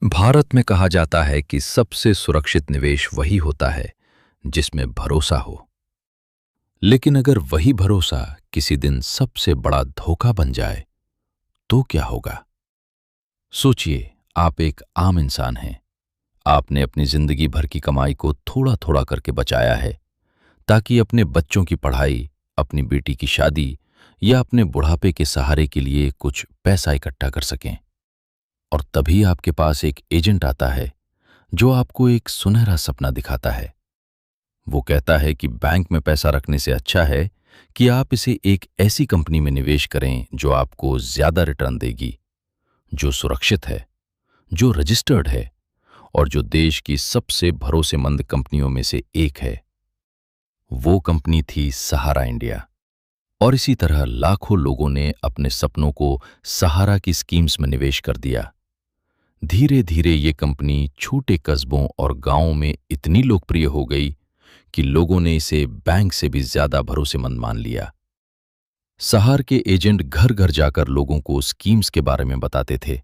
भारत में कहा जाता है कि सबसे सुरक्षित निवेश वही होता है जिसमें भरोसा हो। लेकिन अगर वही भरोसा किसी दिन सबसे बड़ा धोखा बन जाए तो क्या होगा? सोचिए, आप एक आम इंसान हैं। आपने अपनी जिंदगी भर की कमाई को थोड़ा थोड़ा करके बचाया है ताकि अपने बच्चों की पढ़ाई, अपनी बेटी की शादी या अपने बुढ़ापे के सहारे के लिए कुछ पैसा इकट्ठा कर सकें। और तभी आपके पास एक एजेंट आता है जो आपको एक सुनहरा सपना दिखाता है। वो कहता है कि बैंक में पैसा रखने से अच्छा है कि आप इसे एक ऐसी कंपनी में निवेश करें जो आपको ज्यादा रिटर्न देगी, जो सुरक्षित है, जो रजिस्टर्ड है और जो देश की सबसे भरोसेमंद कंपनियों में से एक है। वो कंपनी थी सहारा इंडिया। और इसी तरह लाखों लोगों ने अपने सपनों को सहारा की स्कीम्स में निवेश कर दिया। धीरे धीरे ये कंपनी छोटे कस्बों और गांवों में इतनी लोकप्रिय हो गई कि लोगों ने इसे बैंक से भी ज्यादा भरोसेमंद मान लिया। सहार के एजेंट घर घर जाकर लोगों को स्कीम्स के बारे में बताते थे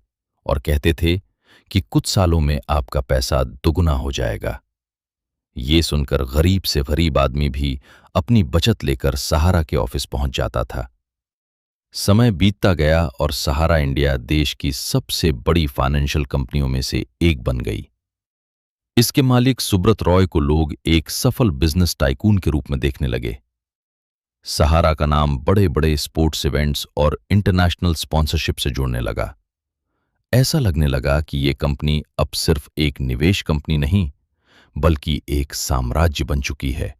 और कहते थे कि कुछ सालों में आपका पैसा दुगना हो जाएगा। ये सुनकर गरीब से गरीब आदमी भी अपनी बचत लेकर सहारा के ऑफिस पहुंच जाता था। समय बीतता गया और सहारा इंडिया देश की सबसे बड़ी फाइनेंशियल कंपनियों में से एक बन गई। इसके मालिक सुब्रत रॉय को लोग एक सफल बिजनेस टाइकून के रूप में देखने लगे। सहारा का नाम बड़े बड़े स्पोर्ट्स इवेंट्स और इंटरनेशनल स्पॉन्सरशिप से जुड़ने लगा। ऐसा लगने लगा कि ये कंपनी अब सिर्फ एक निवेश कंपनी नहीं, बल्कि एक साम्राज्य बन चुकी है।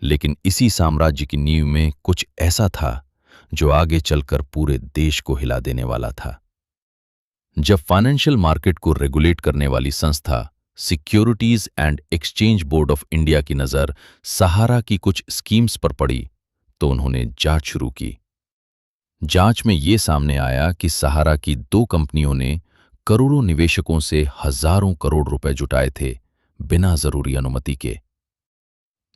लेकिन इसी साम्राज्य की नींव में कुछ ऐसा था जो आगे चलकर पूरे देश को हिला देने वाला था। जब फाइनेंशियल मार्केट को रेगुलेट करने वाली संस्था securities and exchange board of India की नजर सहारा की कुछ स्कीम्स पर पड़ी, तो उन्होंने जांच शुरू की। जांच में यह सामने आया कि सहारा की दो कंपनियों ने करोड़ों निवेशकों से हजारों करोड़ रुपए जुटाए थे, बिना जरूरी अनुमति के।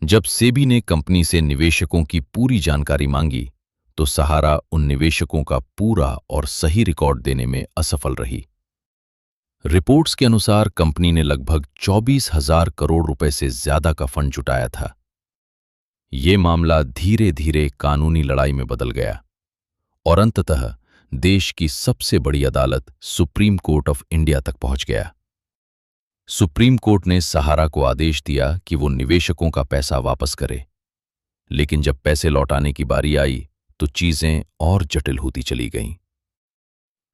जब सेबी ने कंपनी से निवेशकों की पूरी जानकारी मांगी, तो सहारा उन निवेशकों का पूरा और सही रिकॉर्ड देने में असफल रही। रिपोर्ट्स के अनुसार कंपनी ने लगभग 24,000 करोड़ रुपए से ज्यादा का फंड जुटाया था। ये मामला धीरे धीरे कानूनी लड़ाई में बदल गया और अंततः देश की सबसे बड़ी अदालत सुप्रीम कोर्ट ऑफ इंडिया तक पहुंच गया। सुप्रीम कोर्ट ने सहारा को आदेश दिया कि वो निवेशकों का पैसा वापस करे। लेकिन जब पैसे लौटाने की बारी आई तो चीजें और जटिल होती चली गईं।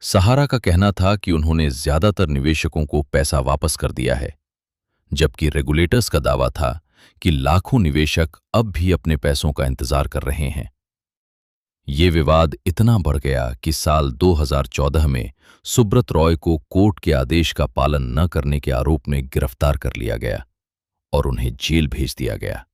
सहारा का कहना था कि उन्होंने ज्यादातर निवेशकों को पैसा वापस कर दिया है, जबकि रेगुलेटर्स का दावा था कि लाखों निवेशक अब भी अपने पैसों का इंतजार कर रहे हैं। ये विवाद इतना बढ़ गया कि साल 2014 में सुब्रत रॉय को कोर्ट के आदेश का पालन न करने के आरोप में गिरफ्तार कर लिया गया और उन्हें जेल भेज दिया गया।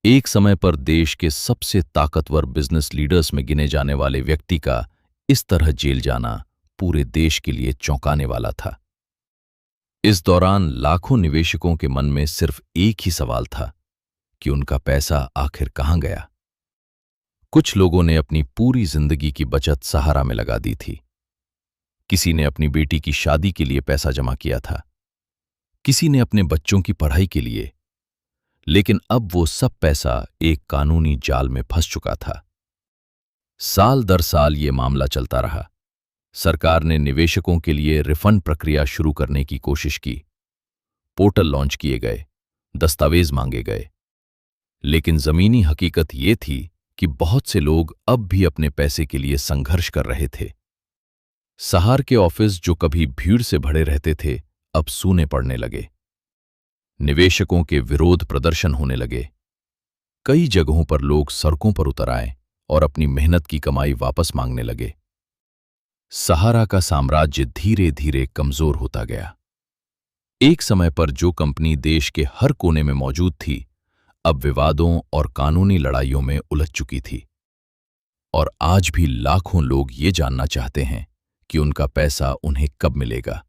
एक समय पर देश के सबसे ताकतवर बिजनेस लीडर्स में गिने जाने वाले व्यक्ति का इस तरह जेल जाना पूरे देश के लिए चौंकाने वाला था। इस दौरान लाखों निवेशकों के मन में सिर्फ एक ही सवाल था कि उनका पैसा आखिर कहां गया। कुछ लोगों ने अपनी पूरी जिंदगी की बचत सहारा में लगा दी थी। किसी ने अपनी बेटी की शादी के लिए पैसा जमा किया था, किसी ने अपने बच्चों की पढ़ाई के लिए। लेकिन अब वो सब पैसा एक कानूनी जाल में फंस चुका था। साल दर साल ये मामला चलता रहा। सरकार ने निवेशकों के लिए रिफंड प्रक्रिया शुरू करने की कोशिश की। पोर्टल लॉन्च किए गए, दस्तावेज मांगे गए। लेकिन जमीनी हकीकत ये थी कि बहुत से लोग अब भी अपने पैसे के लिए संघर्ष कर रहे थे। सहार के ऑफिस जो कभी भीड़ से भरे रहते थे, अब सूने पड़ने लगे। निवेशकों के विरोध प्रदर्शन होने लगे। कई जगहों पर लोग सड़कों पर उतर आए और अपनी मेहनत की कमाई वापस मांगने लगे। सहारा का साम्राज्य धीरे धीरे कमजोर होता गया। एक समय पर जो कंपनी देश के हर कोने में मौजूद थी, अब विवादों और कानूनी लड़ाइयों में उलझ चुकी थी। और आज भी लाखों लोग ये जानना चाहते हैं कि उनका पैसा उन्हें कब मिलेगा।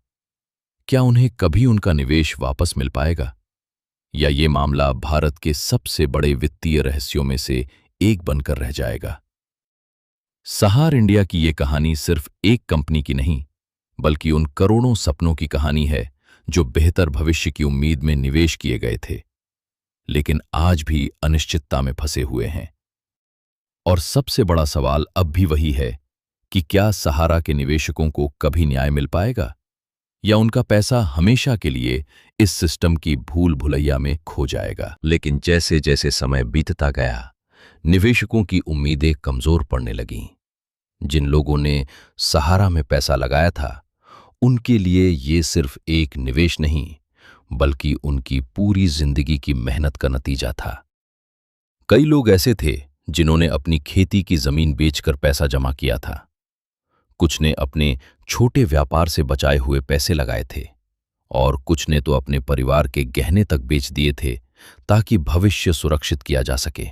क्या उन्हें कभी उनका निवेश वापस मिल पाएगा, या ये मामला भारत के सबसे बड़े वित्तीय रहस्यों में से एक बनकर रह जाएगा। सहार इंडिया की ये कहानी सिर्फ एक कंपनी की नहीं, बल्कि उन करोड़ों सपनों की कहानी है जो बेहतर भविष्य की उम्मीद में निवेश किए गए थे, लेकिन आज भी अनिश्चितता में फंसे हुए हैं। और सबसे बड़ा सवाल अब भी वही है कि क्या सहारा के निवेशकों को कभी न्याय मिल पाएगा, या उनका पैसा हमेशा के लिए इस सिस्टम की भूल भुलैया में खो जाएगा। लेकिन जैसे जैसे समय बीतता गया, निवेशकों की उम्मीदें कमजोर पड़ने लगीं। जिन लोगों ने सहारा में पैसा लगाया था, उनके लिए ये सिर्फ एक निवेश नहीं, बल्कि उनकी पूरी जिंदगी की मेहनत का नतीजा था। कई लोग ऐसे थे जिन्होंने अपनी खेती की जमीन बेचकर पैसा जमा किया था। कुछ ने अपने छोटे व्यापार से बचाए हुए पैसे लगाए थे, और कुछ ने तो अपने परिवार के गहने तक बेच दिए थे ताकि भविष्य सुरक्षित किया जा सके।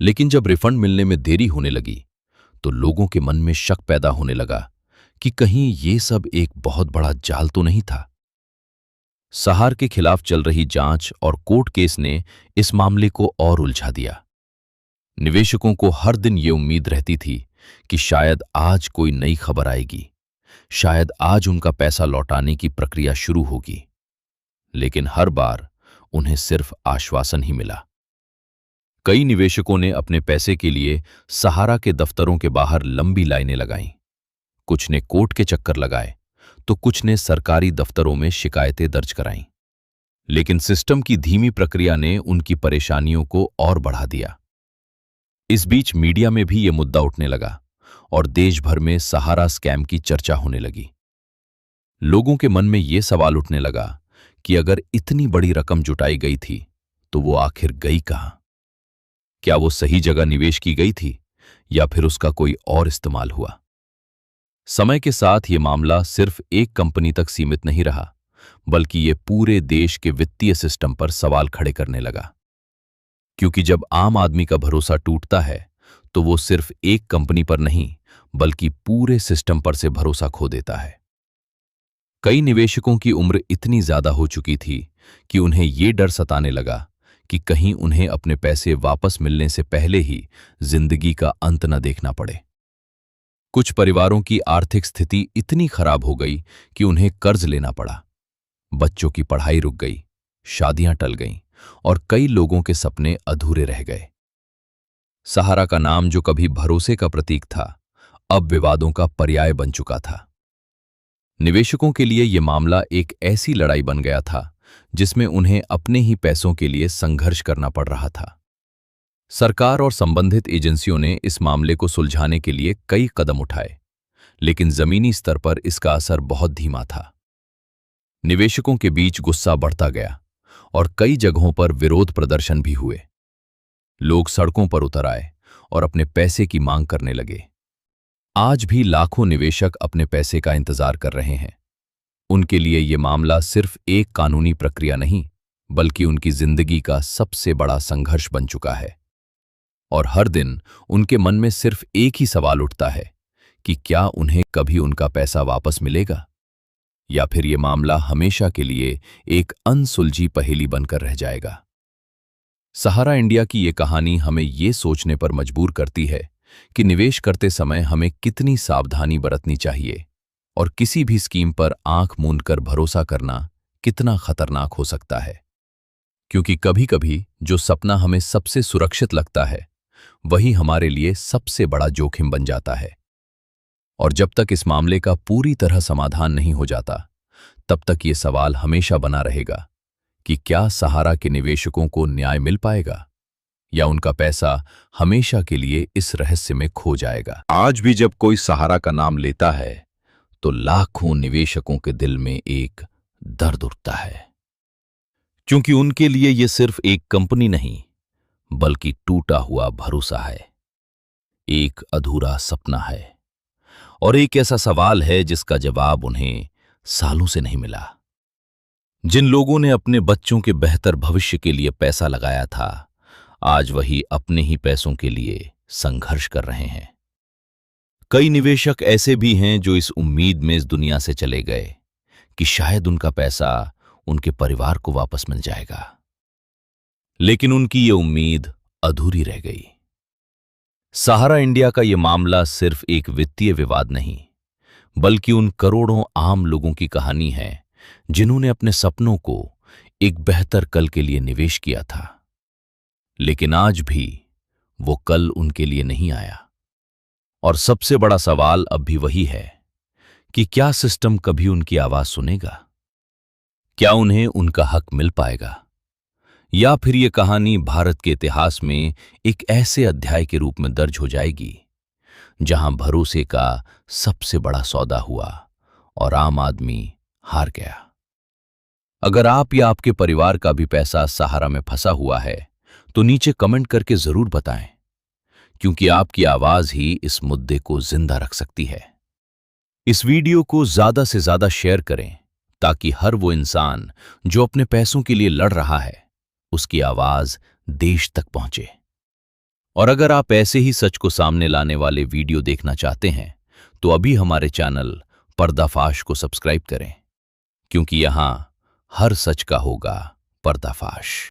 लेकिन जब रिफंड मिलने में देरी होने लगी, तो लोगों के मन में शक पैदा होने लगा कि कहीं ये सब एक बहुत बड़ा जाल तो नहीं था। सहार के खिलाफ चल रही जांच और कोर्ट केस ने इस मामले को और उलझा दिया। निवेशकों को हर दिन ये उम्मीद रहती थी कि शायद आज कोई नई खबर आएगी, शायद आज उनका पैसा लौटाने की प्रक्रिया शुरू होगी। लेकिन हर बार उन्हें सिर्फ आश्वासन ही मिला। कई निवेशकों ने अपने पैसे के लिए सहारा के दफ्तरों के बाहर लंबी लाइनें लगाईं। कुछ ने कोर्ट के चक्कर लगाए, तो कुछ ने सरकारी दफ्तरों में शिकायतें दर्ज कराईं। लेकिन सिस्टम की धीमी प्रक्रिया ने उनकी परेशानियों को और बढ़ा दिया। इस बीच मीडिया में भी ये मुद्दा उठने लगा और देश भर में सहारा स्कैम की चर्चा होने लगी। लोगों के मन में ये सवाल उठने लगा कि अगर इतनी बड़ी रकम जुटाई गई थी, तो वो आखिर गई कहां? क्या वो सही जगह निवेश की गई थी, या फिर उसका कोई और इस्तेमाल हुआ? समय के साथ ये मामला सिर्फ एक कंपनी तक सीमित नहीं रहा, बल्कि ये पूरे देश के वित्तीय सिस्टम पर सवाल खड़े करने लगा। क्योंकि जब आम आदमी का भरोसा टूटता है, तो वो सिर्फ एक कंपनी पर नहीं, बल्कि पूरे सिस्टम पर से भरोसा खो देता है। कई निवेशकों की उम्र इतनी ज्यादा हो चुकी थी कि उन्हें ये डर सताने लगा कि कहीं उन्हें अपने पैसे वापस मिलने से पहले ही जिंदगी का अंत न देखना पड़े। कुछ परिवारों की आर्थिक स्थिति इतनी खराब हो गई कि उन्हें कर्ज लेना पड़ा। बच्चों की पढ़ाई रुक गई, शादियां टल गईं, और कई लोगों के सपने अधूरे रह गए। सहारा का नाम, जो कभी भरोसे का प्रतीक था, अब विवादों का पर्याय बन चुका था। निवेशकों के लिए यह मामला एक ऐसी लड़ाई बन गया था जिसमें उन्हें अपने ही पैसों के लिए संघर्ष करना पड़ रहा था। सरकार और संबंधित एजेंसियों ने इस मामले को सुलझाने के लिए कई कदम उठाए, लेकिन जमीनी स्तर पर इसका असर बहुत धीमा था। निवेशकों के बीच गुस्सा बढ़ता गया और कई जगहों पर विरोध प्रदर्शन भी हुए। लोग सड़कों पर उतर आए और अपने पैसे की मांग करने लगे। आज भी लाखों निवेशक अपने पैसे का इंतजार कर रहे हैं। उनके लिए यह मामला सिर्फ एक कानूनी प्रक्रिया नहीं, बल्कि उनकी जिंदगी का सबसे बड़ा संघर्ष बन चुका है। और हर दिन उनके मन में सिर्फ एक ही सवाल उठता है कि क्या उन्हें कभी उनका पैसा वापस मिलेगा, या फिर यह मामला हमेशा के लिए एक अनसुलझी पहेली बनकर रह जाएगा। सहारा इंडिया की ये कहानी हमें ये सोचने पर मजबूर करती है कि निवेश करते समय हमें कितनी सावधानी बरतनी चाहिए, और किसी भी स्कीम पर आंख मूंदकर भरोसा करना कितना खतरनाक हो सकता है। क्योंकि कभी-कभी जो सपना हमें सबसे सुरक्षित लगता है, वही हमारे लिए सबसे बड़ा जोखिम बन जाता है। और जब तक इस मामले का पूरी तरह समाधान नहीं हो जाता, तब तक ये सवाल हमेशा बना रहेगा कि क्या सहारा के निवेशकों को न्याय मिल पाएगा, या उनका पैसा हमेशा के लिए इस रहस्य में खो जाएगा। आज भी जब कोई सहारा का नाम लेता है, तो लाखों निवेशकों के दिल में एक दर्द उठता है, क्योंकि उनके लिए यह सिर्फ एक कंपनी नहीं, बल्कि टूटा हुआ भरोसा है, एक अधूरा सपना है, और एक ऐसा सवाल है जिसका जवाब उन्हें सालों से नहीं मिला। जिन लोगों ने अपने बच्चों के बेहतर भविष्य के लिए पैसा लगाया था, आज वही अपने ही पैसों के लिए संघर्ष कर रहे हैं। कई निवेशक ऐसे भी हैं जो इस उम्मीद में इस दुनिया से चले गए कि शायद उनका पैसा उनके परिवार को वापस मिल जाएगा, लेकिन उनकी ये उम्मीद अधूरी रह गई। सहारा इंडिया का ये मामला सिर्फ एक वित्तीय विवाद नहीं, बल्कि उन करोड़ों आम लोगों की कहानी है जिन्होंने अपने सपनों को एक बेहतर कल के लिए निवेश किया था, लेकिन आज भी वो कल उनके लिए नहीं आया। और सबसे बड़ा सवाल अब भी वही है कि क्या सिस्टम कभी उनकी आवाज सुनेगा? क्या उन्हें उनका हक मिल पाएगा? या फिर ये कहानी भारत के इतिहास में एक ऐसे अध्याय के रूप में दर्ज हो जाएगी जहां भरोसे का सबसे बड़ा सौदा हुआ और आम आदमी हार गया। अगर आप या आपके परिवार का भी पैसा सहारा में फंसा हुआ है तो नीचे कमेंट करके जरूर बताएं, क्योंकि आपकी आवाज ही इस मुद्दे को जिंदा रख सकती है। इस वीडियो को ज्यादा से ज्यादा शेयर करें ताकि हर वो इंसान जो अपने पैसों के लिए लड़ रहा है, उसकी आवाज देश तक पहुंचे। और अगर आप ऐसे ही सच को सामने लाने वाले वीडियो देखना चाहते हैं तो अभी हमारे चैनल पर्दाफाश को सब्सक्राइब करें, क्योंकि यहां हर सच का होगा पर्दाफाश।